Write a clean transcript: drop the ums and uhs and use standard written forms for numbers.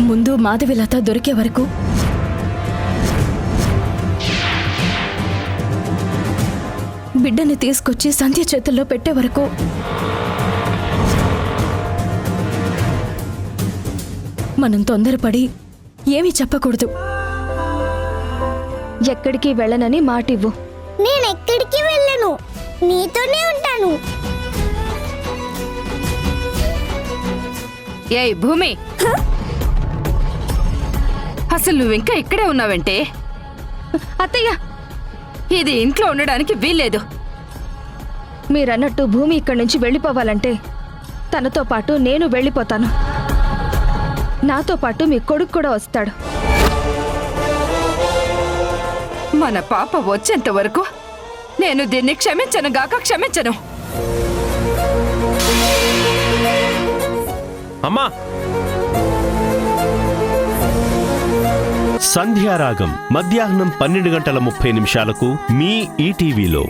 ముందు మాధవిలత దొరికే వరకు బిడ్డని తీసుకొచ్చి సంధ్య చేతుల్లో పెట్టే వరకు మనం తొందరపడి ఏమీ చెప్పకూడదు. ఎక్కడికి వెళ్ళనని మాటివ్వు. నేనెక్కడికి వెళ్ళను, నీతోనే ఉంటాను. ఏయ్ భూమి, అసలు నువ్వింకా ఇక్కడే ఉన్నావంటే? అత్తయ్య, ఇది ఇంట్లో ఉండడానికి వీల్లేదు. మీరన్నట్టు భూమి ఇక్కడి నుంచి వెళ్ళిపోవాలంటే తనతో పాటు నేను వెళ్ళిపోతాను. నాతో పాటు మీ కొడుకు కూడా వస్తాడు. మన పాప వచ్చేంత వరకు నేను దీన్ని క్షమించను గాక క్షమించను. అమ్మా! సంధ్యారాగం మధ్యాహ్నం 12:30 మీ ఈటీవీలో.